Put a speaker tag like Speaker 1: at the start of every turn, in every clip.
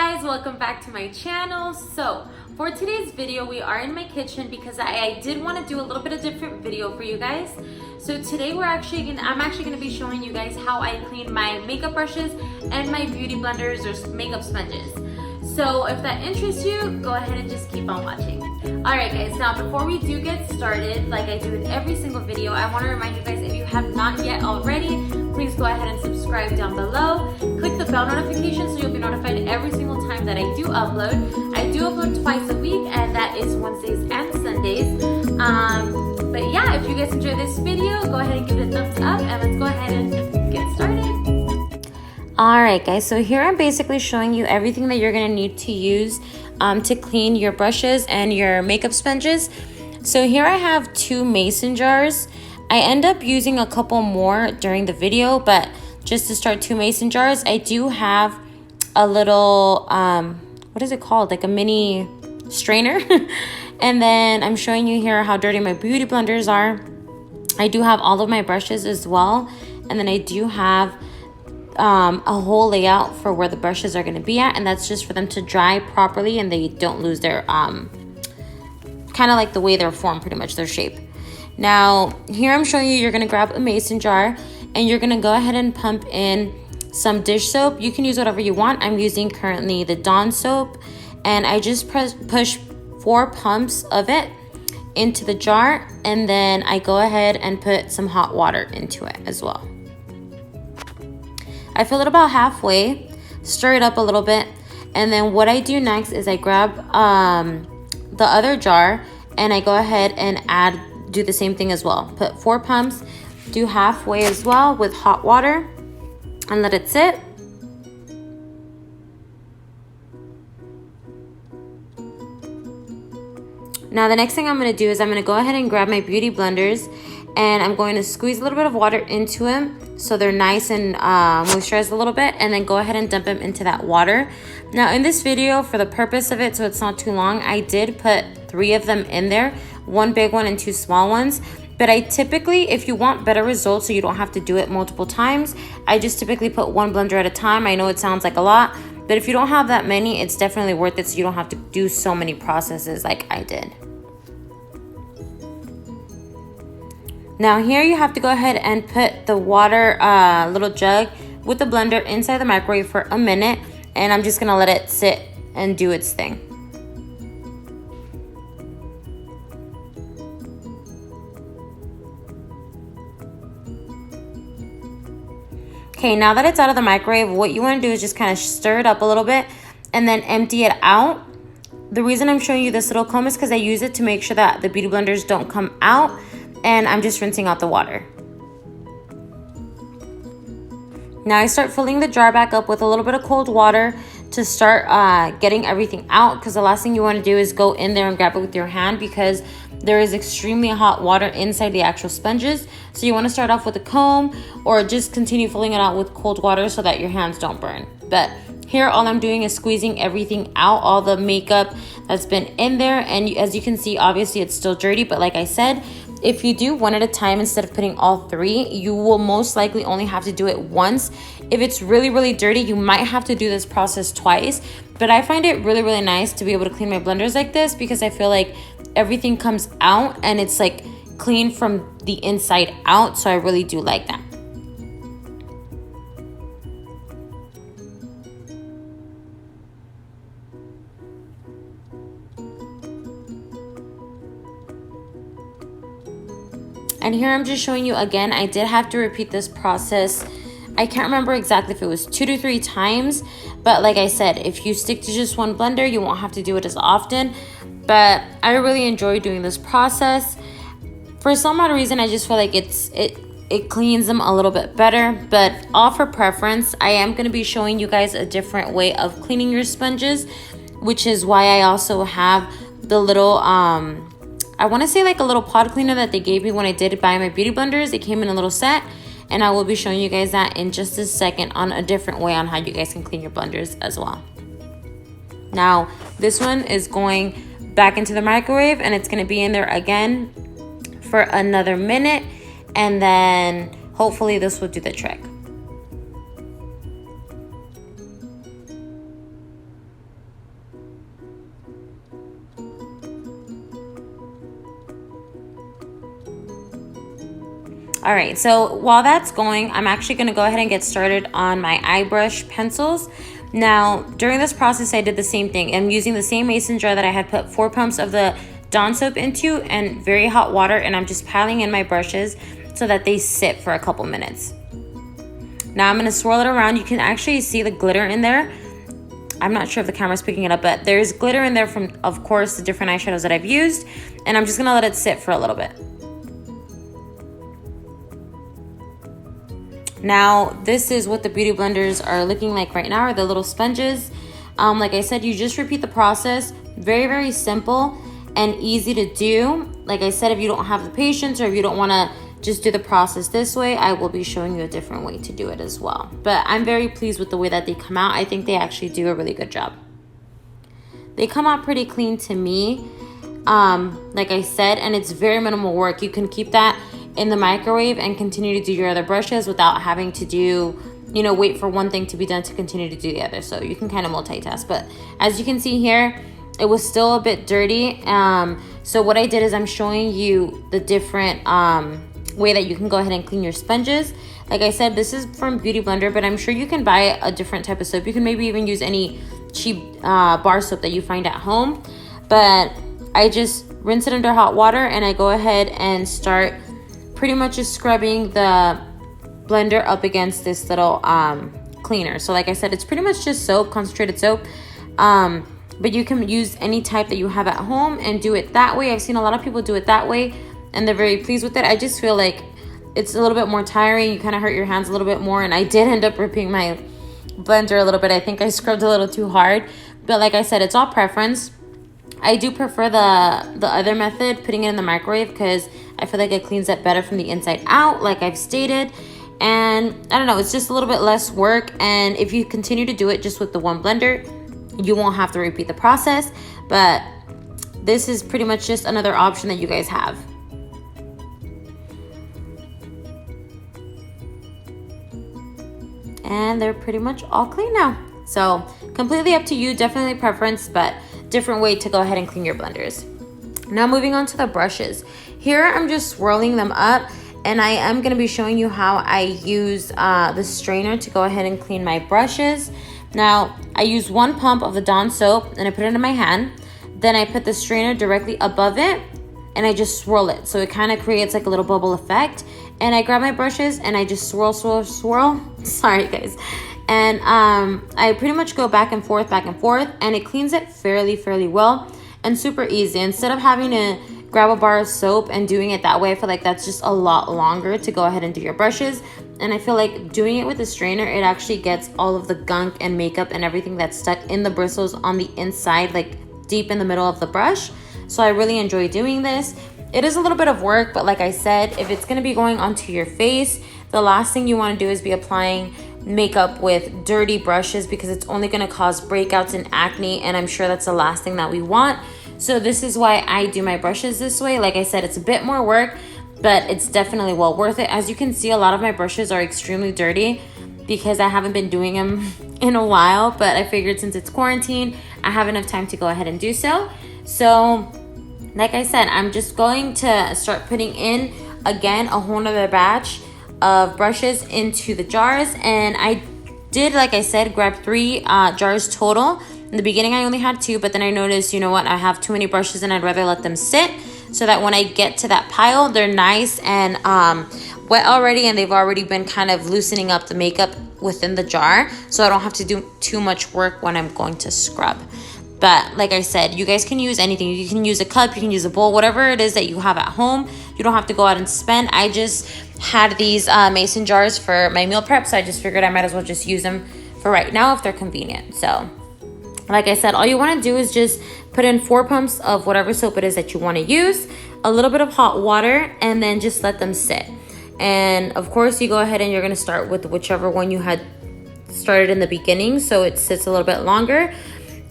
Speaker 1: guys, welcome back to my channel. So for today's video, we are in my kitchen because I did want to do a little bit of different video for you guys. So today I'm actually gonna be showing you guys how I clean my makeup brushes and my beauty blenders or makeup sponges. So if that interests you, go ahead and just keep on watching. Alright guys, now before we do get started, like I do in every single video, I want to remind you guys, if you have not yet already, please go ahead and subscribe down below. Click the bell notification so you'll be notified every single time that I do upload. I do upload twice a week, and that is Wednesdays and Sundays. But yeah, if you guys enjoy this video, go ahead and give it a thumbs up, and let's go ahead and get started. Alright guys, so here I'm basically showing you everything that you're going to need to use to clean your brushes and your makeup sponges. So here I have 2 mason jars. I end up using a couple more during the video, but just to start 2 mason jars, I do have a little, what is it called? Like a mini strainer. And then I'm showing you here how dirty my beauty blenders are. I do have all of my brushes as well. And then I do have a whole layout for where the brushes are going to be at, and that's just for them to dry properly and they don't lose their kind of like the way they're formed, pretty much their shape. Now here I'm showing you, you're going to grab a mason jar and you're going to go ahead and pump in some dish soap. You can use whatever you want. I'm using currently the Dawn soap, and I just push 4 pumps of it into the jar, and then I go ahead and put some hot water into it as well. I fill it about halfway, stir it up a little bit, and then what I do next is I grab the other jar and I go ahead and do the same thing as well. Put 4 pumps, do halfway as well with hot water, and let it sit. Now the next thing I'm going to do is I'm going to go ahead and grab my beauty blenders, and I'm going to squeeze a little bit of water into them so they're nice and moisturized a little bit, and then go ahead and dump them into that water. Now in this video, for the purpose of it, so it's not too long, I did put 3 of them in there, 1 big one and 2 small ones. But I typically, if you want better results so you don't have to do it multiple times, I just typically put 1 blender at a time. I know it sounds like a lot, but if you don't have that many, it's definitely worth it so you don't have to do so many processes like I did. Now here you have to go ahead and put the water little jug with the blender inside the microwave for a minute, and I'm just gonna let it sit and do its thing. Okay, now that it's out of the microwave, what you want to do is just kind of stir it up a little bit and then empty it out. The reason I'm showing you this little comb is because I use it to make sure that the beauty blenders don't come out, and I'm just rinsing out the water. Now I start filling the jar back up with a little bit of cold water to start getting everything out, because the last thing you want to do is go in there and grab it with your hand, because there is extremely hot water inside the actual sponges. So you want to start off with a comb or just continue filling it out with cold water so that your hands don't burn. But here all I'm doing is squeezing everything out, all the makeup that's been in there. And as you can see, obviously it's still dirty, but like I said, if you do 1 at a time instead of putting all 3, you will most likely only have to do it once. If it's really, really dirty, you might have to do this process twice. But I find it really, really nice to be able to clean my blenders like this, because I feel like everything comes out and it's like clean from the inside out. So I really do like that. And here I'm just showing you again, I did have to repeat this process. I can't remember exactly if it was 2 to 3 times, but like I said, if you stick to just 1 blender, you won't have to do it as often. But I really enjoy doing this process. For some odd reason, I just feel like it cleans them a little bit better, but all for preference. I am going to be showing you guys a different way of cleaning your sponges, which is why I also have the little I want to say like a little pod cleaner that they gave me when I did buy my beauty blenders. It came in a little set, and I will be showing you guys that in just a second on a different way on how you guys can clean your blenders as well. Now this one is going back into the microwave, and it's going to be in there again for another minute, and then hopefully this will do the trick. All right, so while that's going, I'm actually going to go ahead and get started on my eye brush pencils. Now, during this process, I did the same thing. I'm using the same mason jar that I had put 4 pumps of the Dawn soap into and very hot water, and I'm just piling in my brushes so that they sit for a couple minutes. Now I'm going to swirl it around. You can actually see the glitter in there. I'm not sure if the camera's picking it up, but there's glitter in there from, of course, the different eyeshadows that I've used, and I'm just going to let it sit for a little bit. Now, this is what the beauty blenders are looking like right now, or the little sponges. Like I said, you just repeat the process. Very, very simple and easy to do. Like I said, if you don't have the patience or if you don't want to just do the process this way, I will be showing you a different way to do it as well. But I'm very pleased with the way that they come out. I think they actually do a really good job. They come out pretty clean to me, like I said, and it's very minimal work. You can keep that in the microwave and continue to do your other brushes without having to do, wait for one thing to be done to continue to do the other. So you can kind of multitask. But as you can see here, it was still a bit dirty. So what I did is I'm showing you the different way that you can go ahead and clean your sponges. Like I said, this is from Beauty Blender, but I'm sure you can buy a different type of soap. You can maybe even use any cheap bar soap that you find at home. But I just rinse it under hot water and I go ahead and start pretty much just scrubbing the blender up against this little cleaner. So like I said, it's pretty much just soap, concentrated soap. But you can use any type that you have at home and do it that way. I've seen a lot of people do it that way and they're very pleased with it. I just feel like it's a little bit more tiring. You kind of hurt your hands a little bit more. And I did end up ripping my blender a little bit. I think I scrubbed a little too hard. But like I said, it's all preference. I do prefer the other method, putting it in the microwave, because I feel like it cleans it better from the inside out, like I've stated. And I don't know, it's just a little bit less work. And if you continue to do it just with the one blender, you won't have to repeat the process. But this is pretty much just another option that you guys have. And they're pretty much all clean now. So completely up to you, definitely preference, but different way to go ahead and clean your blenders. Now moving on to the brushes. Here I'm just swirling them up, and I am going to be showing you how I use the strainer to go ahead and clean my brushes. Now I use 1 pump of the Dawn soap and I put it in my hand. Then I put the strainer directly above it and I just swirl it. So it kind of creates like a little bubble effect. And I grab my brushes and I just swirl. Sorry guys. And I pretty much go back and forth, and it cleans it fairly well and super easy. Instead of having to grab a bar of soap and doing it that way, I feel like that's just a lot longer to go ahead and do your brushes. And I feel like doing it with a strainer, it actually gets all of the gunk and makeup and everything that's stuck in the bristles on the inside, like deep in the middle of the brush. So I really enjoy doing this. It is a little bit of work, but like I said, if it's gonna be going onto your face, the last thing you wanna do is be applying makeup with dirty brushes, because it's only going to cause breakouts and acne, and I'm sure that's the last thing that we want. So this is why I do my brushes this way. Like I said, it's a bit more work, but it's definitely well worth it. As you can see, a lot of my brushes are extremely dirty because I haven't been doing them in a while, but I figured since it's quarantine, I have enough time to go ahead and do so. So like I said, I'm just going to start putting in again a whole nother batch of brushes into the jars. And I did, like I said, grab 3 jars total. In the beginning I only had 2, but then I noticed, you know what, I have too many brushes and I'd rather let them sit so that when I get to that pile, they're nice and wet already, and they've already been kind of loosening up the makeup within the jar, so I don't have to do too much work when I'm going to scrub. But like I said, you guys can use anything. You can use a cup, you can use a bowl, whatever it is that you have at home. You don't have to go out and spend. I just had these mason jars for my meal prep, so I just figured I might as well just use them for right now if they're convenient. So like I said, all you want to do is just put in 4 pumps of whatever soap it is that you want to use, a little bit of hot water, and then just let them sit. And of course, you go ahead and you're going to start with whichever one you had started in the beginning, so it sits a little bit longer.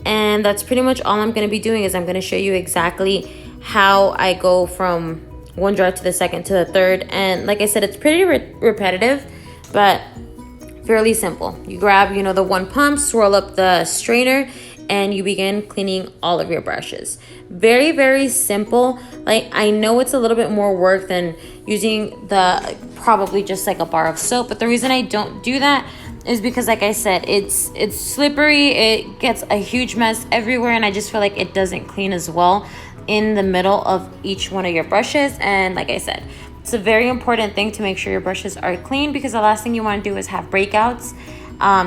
Speaker 1: And that's pretty much all I'm going to be doing. Is I'm going to show you exactly how I go from one jar to the second to the third. And like I said, it's pretty repetitive, but fairly simple. You grab, the 1 pump, swirl up the strainer and you begin cleaning all of your brushes. Very, very simple. Like, I know it's a little bit more work than using probably just like a bar of soap, but the reason I don't do that is because, like I said, it's slippery. It gets a huge mess everywhere, and I just feel like it doesn't clean as well in the middle of each one of your brushes. And like I said, it's a very important thing to make sure your brushes are clean, because the last thing you want to do is have breakouts.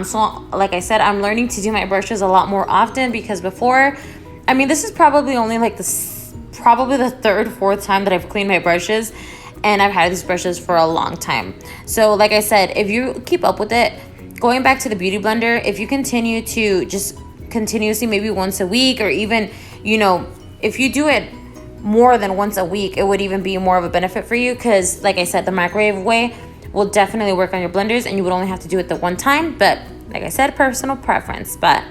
Speaker 1: So like I said, I'm learning to do my brushes a lot more often, because before, I mean, this is probably only like probably the third, fourth time that I've cleaned my brushes, and I've had these brushes for a long time. So like I said, if you keep up with it, going back to the Beauty Blender, if you continue to just continuously, maybe once a week, or even, you know, if you do it more than once a week, it would even be more of a benefit for you, because like I said, the microwave way will definitely work on your blenders, and you would only have to do it the one time. But like I said, personal preference. But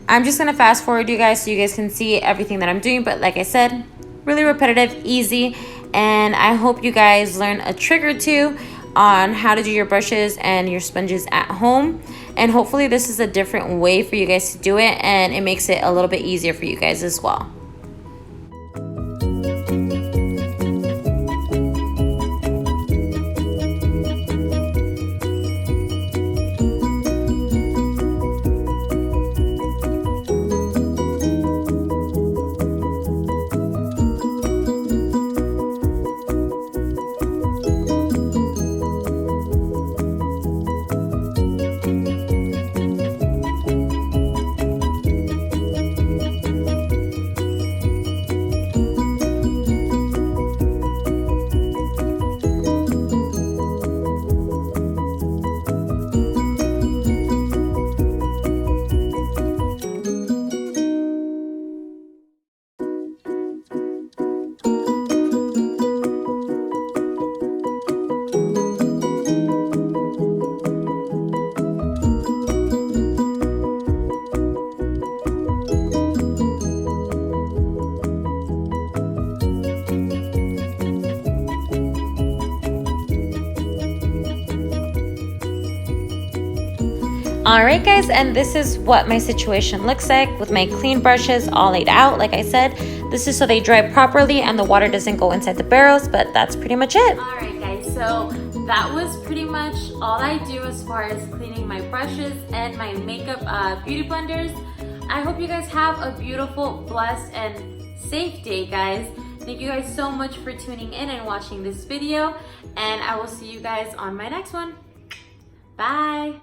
Speaker 1: I'm just gonna fast forward you guys so you guys can see everything that I'm doing. But like I said, really repetitive, easy, and I hope you guys learn a trick or two on how to do your brushes and your sponges at home. And hopefully this is a different way for you guys to do it, and it makes it a little bit easier for you guys as well. Alright guys, and this is what my situation looks like with my clean brushes all laid out. Like I said, this is so they dry properly and the water doesn't go inside the barrels, but that's pretty much it. Alright guys, so that was pretty much all I do as far as cleaning my brushes and my makeup beauty blenders. I hope you guys have a beautiful, blessed, and safe day, guys. Thank you guys so much for tuning in and watching this video, and I will see you guys on my next one. Bye!